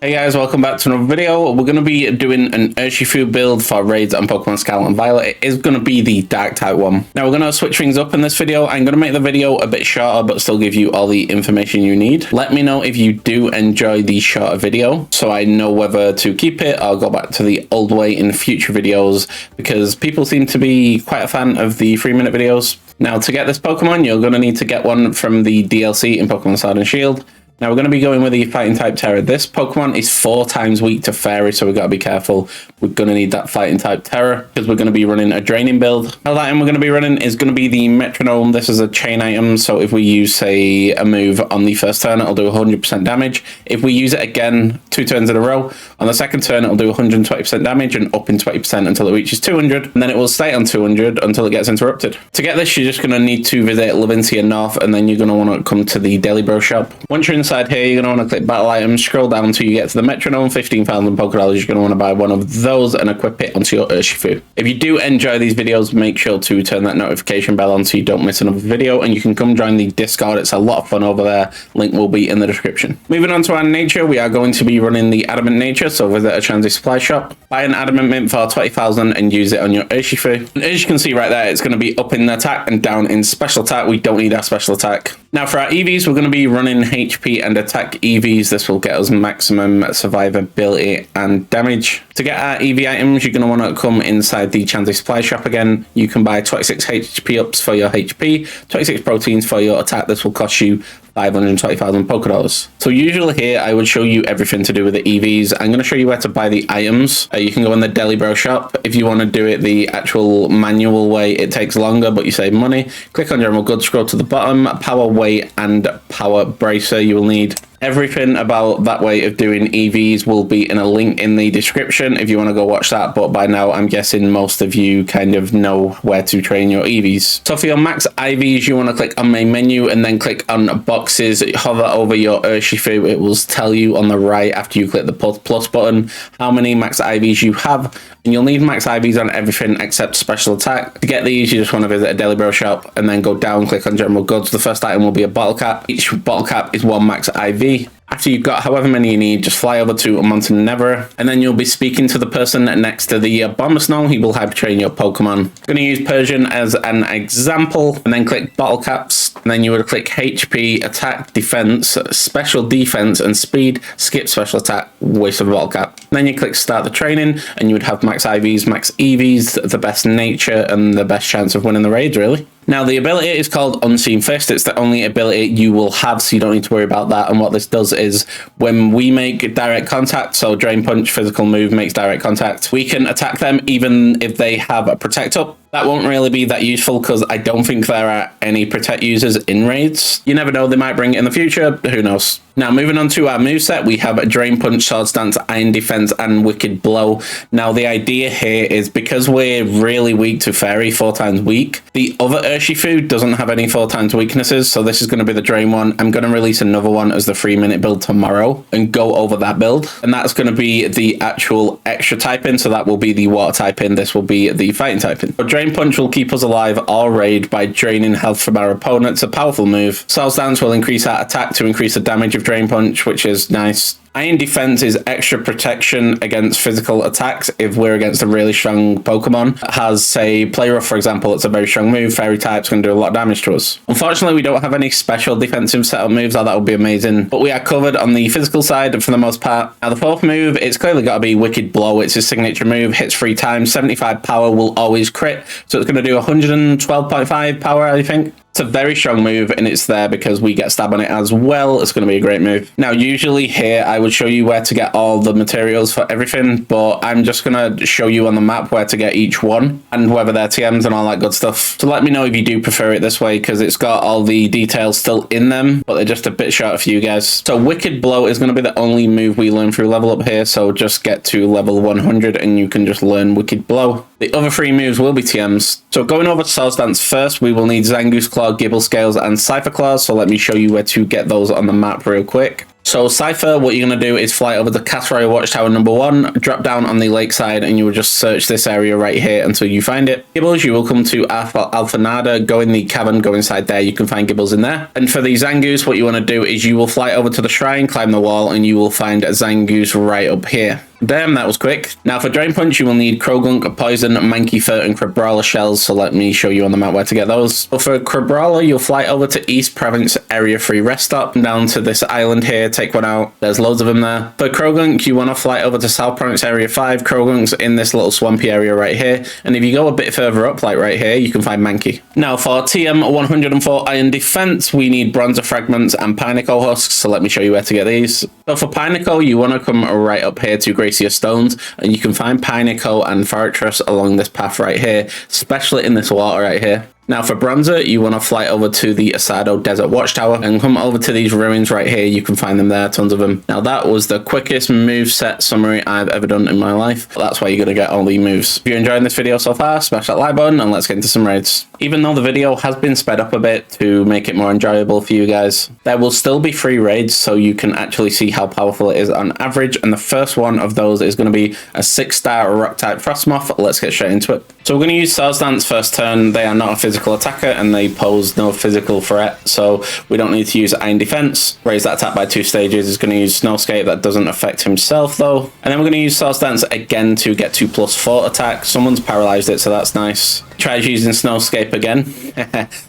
Hey guys, welcome back to another video. We're going to be doing an Urshifu build for Raids on Pokemon Scarlet and Violet. It is going to be the Dark type one. Now we're going to switch things up in this video. I'm going to make the video a bit shorter but still give you all the information you need. Let me know if you do enjoy the shorter video so I know whether to keep it or go back to the old way in future videos, because people seem to be quite a fan of the 3-minute videos. Now to get this Pokemon, you're going to need to get one from the DLC in Pokemon Sword and Shield. Now we're going to be going with the fighting type Tera. This Pokemon is 4 times weak to Fairy, so we've got to be careful. We're going to need that fighting type Tera because we're going to be running a draining build. Now the item we're going to be running is going to be the Metronome. This is a chain item, so if we use, say, a move on the first turn, it'll do 100% damage. If we use it again 2 turns in a row, on the second turn, it'll do 120% damage and up in 20% until it reaches 200, and then it will stay on 200 until it gets interrupted. To get this, you're just going to need to visit Levincia North, and then you're going to want to come to the Daily Bro shop. Once you're inside here, you're going to want to click battle items, scroll down until you get to the Metronome, 15,000 Pokedollars. You're going to want to buy one of those and equip it onto your Urshifu. If you do enjoy these videos, make sure to turn that notification bell on so you don't miss another video, and you can come join the Discord. It's a lot of fun over there. Link will be in the description. Moving on to our nature, we are going to be running the Adamant nature, so visit a Transit Supply shop, buy an Adamant Mint for 20,000 and use it on your Urshifu. And as you can see right there, it's going to be up in attack and down in special attack. We don't need our special attack. Now for our EVs, we're going to be running HP and attack EVs. This will get us maximum survivability and damage. To get our EV items, you're going to want to come inside the Chansey Supply shop again. You can buy 26 HP ups for your HP, 26 proteins for your attack. This will cost you 520,000 Pokedollars. So usually here I would show you everything to do with the EVs. I'm going to show you where to buy the items. You can go in the Daily Bro shop. If you want to do it the actual manual way, it takes longer but you save money. Click on general goods, scroll to the bottom, power weight and power bracer. You will need everything about that way of doing EVs will be in a link in the description if you want to go watch that, but by now I'm guessing most of you kind of know where to train your EVs. So for your max IVs, you want to click on main menu and then click on boxes, hover over your Urshifu. It will tell you on the right after you click the plus button how many max IVs you have, and you'll need max IVs on everything except special attack. To get these, you just want to visit a Daily Bro shop and then go down, click on general goods. The first item will be a bottle cap. Each bottle cap is 1 max IV. After you've got however many you need, just fly over to Mountain Never, and then you'll be speaking to the person next to the Bomber Snow. He will hyper train your Pokemon. I'm going to use Persian as an example, and then click bottle caps, and then you would click HP, attack, defense, special defense, and speed, skip special attack, waste of a bottle cap. And then you click start the training, and you would have max IVs, max EVs, the best nature, and the best chance of winning the raids, really. Now, the ability is called Unseen Fist. It's the only ability you will have, so you don't need to worry about that. And what this does is when we make direct contact, so Drain Punch, physical move, makes direct contact, we can attack them even if they have a Protect Up. That won't really be that useful because I don't think there are any Protect users in raids. You never know, they might bring it in the future. Who knows? Now, moving on to our moveset, we have a Drain Punch, Sword Stance, Iron Defense, and Wicked Blow. Now, the idea here is because we're really weak to Fairy, 4 times weak, the other Urshifu doesn't have any 4 times weaknesses, so this is going to be the Drain one. I'm going to release another one as the 3-minute build tomorrow and go over that build. And that's going to be the actual extra typing, so that will be the water typing. This will be the fighting typing. But Drain Punch will keep us alive all raid by draining health from our opponents. A powerful move. Sword Stance will increase our attack to increase the damage of Drain Punch, which is nice. Iron Defense is extra protection against physical attacks if we're against a really strong Pokemon. It has, say, Play Rough, for example. It's a very strong move. Fairy type's going to do a lot of damage to us. Unfortunately, we don't have any special defensive setup moves. Oh, that would be amazing. But we are covered on the physical side for the most part. Now, the 4th move, it's clearly got to be Wicked Blow. It's his signature move. Hits 3 times. 75 power, will always crit. So it's going to do 112.5 power, I think. It's a very strong move, and it's there because we get stab on it as well. It's going to be a great move. Now, usually here, I would show you where to get all the materials for everything, but I'm just going to show you on the map where to get each one and whether they're TMs and all that good stuff. So let me know if you do prefer it this way, because it's got all the details still in them, but they're just a bit shorter for you guys. So Wicked Blow is going to be the only move we learn through level up here, so just get to level 100 and you can just learn Wicked Blow. The other 3 moves will be TMs. So going over to Sword Stance first, we will need Zangoose Claw, Gibble Scales, and Cypher Claws. So let me show you where to get those on the map real quick. So Cypher, what you're going to do is fly over to Castle Royale Watchtower number 1, drop down on the lakeside, and you will just search this area right here until you find it. Gibbles, you will come to Alphanada, go in the cavern, go inside there, you can find Gibbles in there. And for the Zangoose, what you want to do is you will fly over to the shrine, climb the wall, and you will find a Zangoose right up here. Damn, that was quick. Now for Drain Punch, you will need Krogunk, Poison, Mankey Fur, and Crabrawler shells, so let me show you on the map where to get those. But for Crabrawler, you'll fly over to East Province Area 3 Rest Stop, down to this island here, take one out. There's loads of them there. For Krogunk, you want to fly over to South Province Area 5. Krogunk's in this little swampy area right here, and if you go a bit further up, like right here, you can find Mankey. Now for TM 104 Iron Defense, we need Bronzer Fragments and Pineapple Husks, so let me show you where to get these. So for Pineapple, you want to come right up here to Gracia Stones, and you can find Pineapple and Fortress along this path right here, especially in this water right here. Now for Bronzer, you want to fly over to the Asado Desert Watchtower and come over to these ruins right here. You can find them there, tons of them. Now that was the quickest moveset summary I've ever done in my life. That's why you're going to get all the moves. If you're enjoying this video so far, smash that like button and let's get into some raids. Even though the video has been sped up a bit to make it more enjoyable for you guys, there will still be free raids so you can actually see how powerful it is on average. And the first one of those is going to be a 6-star rock type Frostmoth. Let's get straight into it. So we're going to use Swords Dance first turn. They are not a physical attacker and they pose no physical threat, so we don't need to use Iron Defense. Raise that attack by 2 stages. Is going to use Snowscape. That doesn't affect himself though. And then we're going to use Swords Dance again to get 2+4 attack. Someone's paralyzed it, so that's nice. Tries using Snowscape again.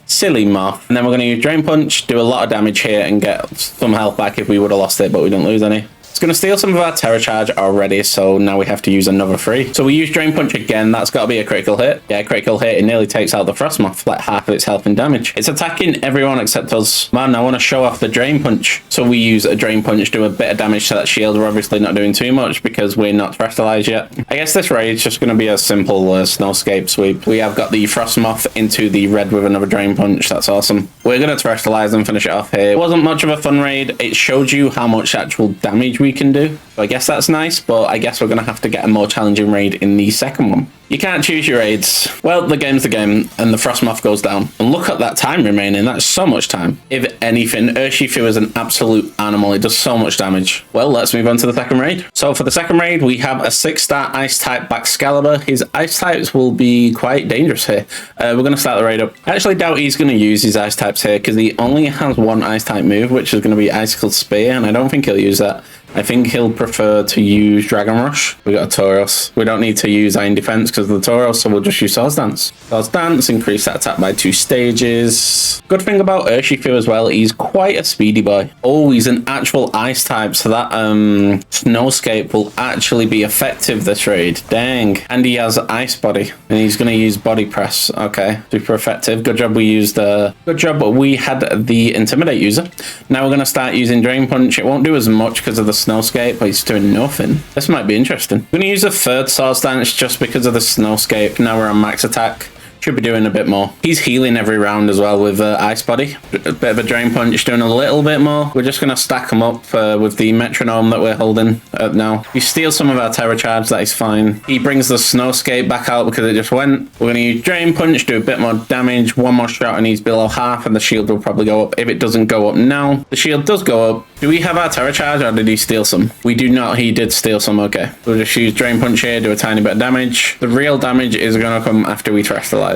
Silly moth. And then we're going to use Drain Punch, do a lot of damage here and get some health back if we would have lost it, but we didn't lose any. It's going to steal some of our Terra Charge already, so now we have to use another 3. So we use Drain Punch again. That's got to be a critical hit. Yeah, critical hit. It nearly takes out the Frostmoth, like half of its health and damage. It's attacking everyone except us. Man, I want to show off the Drain Punch. So we use a Drain Punch, do a bit of damage to that shield. We're obviously not doing too much because we're not Terastallized yet. I guess this raid is just going to be a simple Snowscape sweep. We have got the Frostmoth into the red with another Drain Punch. That's awesome. We're going to Terastallize and finish it off here. It wasn't much of a fun raid. It showed you how much actual damage we can do. So I guess that's nice, but I guess we're going to have to get a more challenging raid in the second one. You can't choose your raids. Well, the game's the game, and the Frostmoth goes down. And look at that time remaining. That's so much time. If anything, Urshifu is an absolute animal. It does so much damage. Well, let's move on to the second raid. So for the second raid, we have a 6-star Ice-type Baxcalibur. His Ice types will be quite dangerous here. We're going to start the raid up. I actually doubt he's going to use his Ice types here, because he only has one Ice-type move, which is going to be Icicle Spear, and I don't think he'll use that. I think he'll prefer to use Dragon Rush. We got a Tauros. We don't need to use Iron Defense because of the Tauros, so we'll just use Swords Dance. Swords Dance, increase that attack by 2 stages. Good thing about Urshifu as well, he's quite a speedy boy. Oh, he's an actual Ice type, so that Snowscape will actually be effective this raid. Dang. And he has Ice Body, and he's going to use Body Press. Okay, super effective. Good job we used good job we had the Intimidate user. Now we're going to start using Drain Punch. It won't do as much because of the Snowscape, but he's doing nothing. This might be interesting. I'm going to use a 3rd Swords Dance just because of the Snowscape. Now we're on max attack. Should be doing a bit more. He's healing every round as well with Ice Body. A bit of a Drain Punch, doing a little bit more. We're just going to stack them up with the Metronome that we're holding now. We steal some of our Terra Charge, that is fine. He brings the Snowscape back out because it just went. We're going to use Drain Punch, do a bit more damage. One more shot and he's below half and the shield will probably go up. If it doesn't go up now, the shield does go up. Do we have our Terra Charge or did he steal some? We do not. He did steal some. Okay. We'll just use Drain Punch here, do a tiny bit of damage. The real damage is going to come after we Terastallize.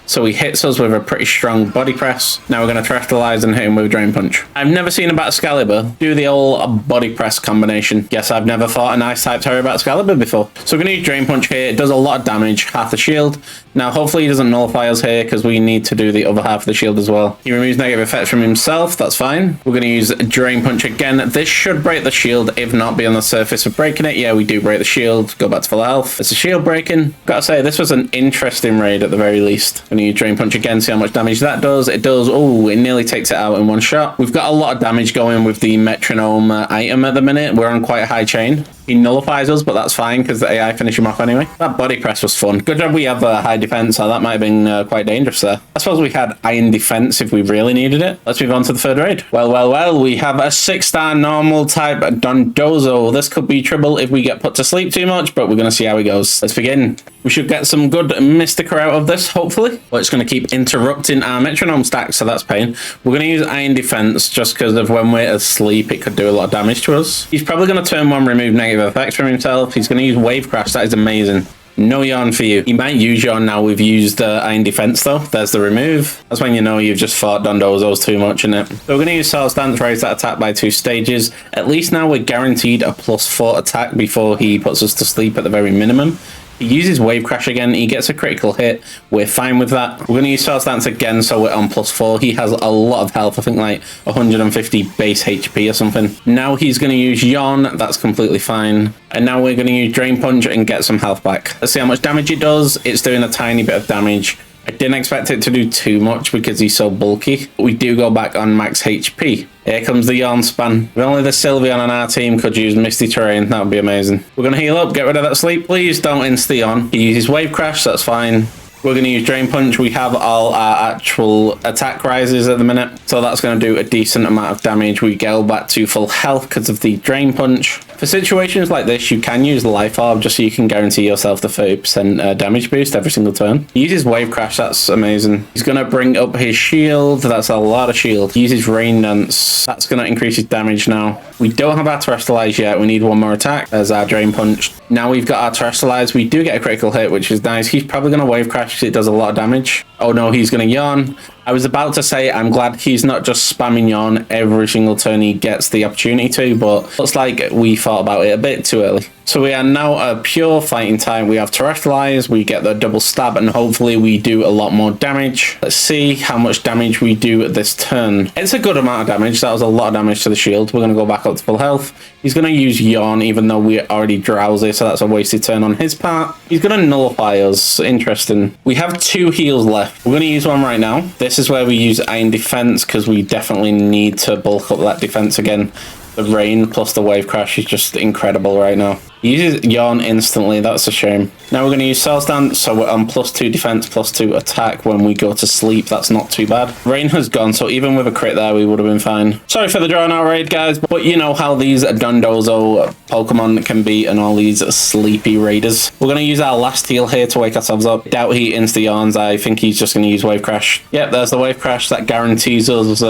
So he hits us with a pretty strong Body Press. Now we're going to Terastallize and hit him with Drain Punch. I've never seen a Baxcalibur do the old Body Press combination. Yes, I've never fought an Ice-type Terra Baxcalibur before. So we're going to use Drain Punch here. It does a lot of damage, half the shield. Now hopefully he doesn't nullify us here because we need to do the other half of the shield as well. He removes negative effects from himself. That's fine. We're going to use Drain Punch again. This should break the shield, if not be on the surface of breaking it. Yeah, we do break the shield. Go back to full health. It's a shield breaking. Gotta say, this was an interesting raid at the very least. Going to use Drain Punch again, see how much damage that does. It does. Oh, it nearly takes it out in one shot. We've got a lot of damage going with the Metronome item at the minute. We're on quite a high chain. He nullifies us, but that's fine because the AI finish him off anyway. That Body Press was fun. Good job we have high defense, so that might have been quite dangerous there. I suppose we had Iron Defense if we really needed it. Let's move on to the third raid. Well, we have a 6-star normal type Dondozo. This could be trouble if we get put to sleep too much, but we're going to see how he goes. Let's begin. We should get some good Mystica out of this, hopefully. But it's going to keep interrupting our metronome stack, so that's pain. We're going to use Iron Defense just because of when we're asleep, it could do a lot of damage to us. He's probably going to turn one, remove negative effects from himself. He's going to use Wave Crash. That is amazing. No yawn for you. He might use yawn now we've used Iron Defense though. There's the remove. That's when you know you've just fought Dondozos too much in it. So we're going to use Swords Dance, raise that attack by 2 stages. At least now we're guaranteed a +4 attack before he puts us to sleep at the very minimum. He uses Wave Crash again. He gets a critical hit. We're fine with that. We're going to use Swords Dance again, so we're on +4. He has a lot of health. I think like 150 base HP or something. Now he's going to use Yawn. That's completely fine. And now we're going to use Drain Punch and get some health back. Let's see how much damage it does. It's doing a tiny bit of damage. I didn't expect it to do too much because he's so bulky. We do go back on max HP. Here comes the Yawn Span. If only the Sylveon on our team could use Misty Terrain, that would be amazing. We're going to heal up, get rid of that sleep. Please don't insta-Yawn. He uses Wave Crash, that's fine. We're going to use Drain Punch. We have all our actual attack rises at the minute, so that's going to do a decent amount of damage. We go back to full health because of the Drain Punch. For situations like this, you can use Life Orb just so you can guarantee yourself the 30% damage boost every single turn. He uses Wave Crash, that's amazing. He's going to bring up his shield, that's a lot of shield. He uses Rain Dance, that's going to increase his damage now. We don't have our Terrestrialize yet, we need one more attack. There's our Drain Punch. Now we've got our Terrestrialize, we do get a critical hit, which is nice. He's probably going to Wave Crash because it does a lot of damage. Oh no, he's going to Yawn. I was about to say I'm glad he's not just spamming Yawn every single turn he gets the opportunity to, but looks like we thought about it a bit too early. So we are now a pure fighting type. We have Terrestrialize, we get the double stab, and hopefully we do a lot more damage. Let's see how much damage we do this turn. It's a good amount of damage. That was a lot of damage to the shield. We're going to go back up to full health. He's going to use Yawn even though we're already drowsy, so that's a wasted turn on his part. He's going to nullify us. Interesting. We have 2 heals left. We're going to use one right now. This is where we use Iron Defense because we definitely need to bulk up that defense again. The Rain plus the Wave Crash is just incredible right now. He uses Yawn instantly, that's a shame. Now we're going to use Swords Dance, so we're on +2 defense, +2 attack when we go to sleep. That's not too bad. Rain has gone, so even with a crit there, we would have been fine. Sorry for the drawn out raid, guys, but you know how these Dondozo Pokemon can be and all these sleepy raiders. We're going to use our last heal here to wake ourselves up. Doubt he insta-Yawns. I think he's just going to use Wave Crash. Yep, there's the Wave Crash. That guarantees us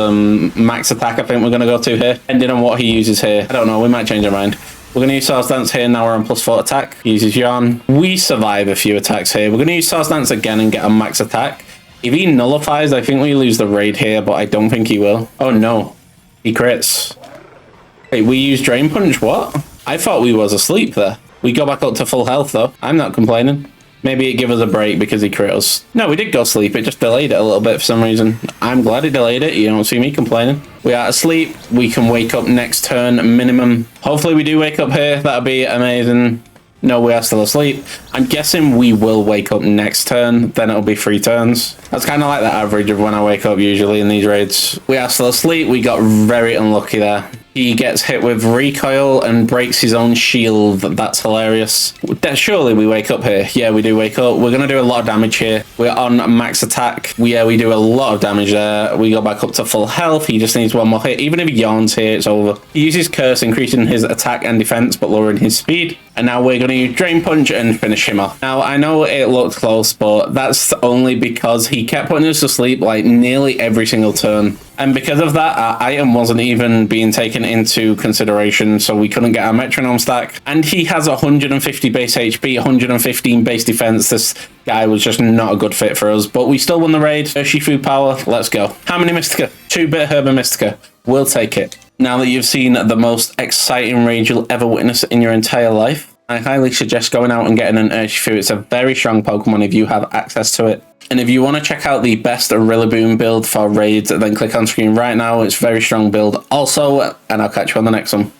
max attack, I think we're going to go to here. Depending on what he uses here. I don't know, we might change our mind. We're going to use Swords Dance here, now we're on +4 attack. He uses Yawn. We survive a few attacks here. We're going to use Swords Dance again and get a max attack. If he nullifies, I think we lose the raid here, but I don't think he will. Oh no, he crits. Wait, we use Drain Punch, what? I thought we was asleep there. We go back up to full health though. I'm not complaining. Maybe it give us a break because he crit us. No, we did go sleep. It just delayed it a little bit for some reason. I'm glad it delayed it. You don't see me complaining. We are asleep. We can wake up next turn minimum. Hopefully we do wake up here. That'd be amazing. No, we are still asleep. I'm guessing we will wake up next turn. Then it'll be 3 turns. That's kind of like the average of when I wake up usually in these raids. We are still asleep. We got very unlucky there. He gets hit with recoil and breaks his own shield. That's hilarious. Surely we wake up here. Yeah, we do wake up. We're going to do a lot of damage here. We're on max attack. Yeah, we do a lot of damage there. We go back up to full health. He just needs one more hit. Even if he yawns here, it's over. He uses Curse, increasing his attack and defense, but lowering his speed. And now we're going to use Drain Punch and finish him off. Now, I know it looked close, but that's only because he kept putting us to sleep like nearly every single turn. And because of that, our item wasn't even being taken into consideration, so we couldn't get our metronome stack. And he has 150 base HP, 115 base defense. This guy was just not a good fit for us, but we still won the raid. Urshifu power, let's go. How many Mystica? 2-bit Herba Mystica. We'll take it. Now that you've seen the most exciting raid you'll ever witness in your entire life, I highly suggest going out and getting an Urshifu. It's a very strong Pokemon if you have access to it. And if you want to check out the best Rillaboom build for raids, then click on screen right now. It's a very strong build also, and I'll catch you on the next one.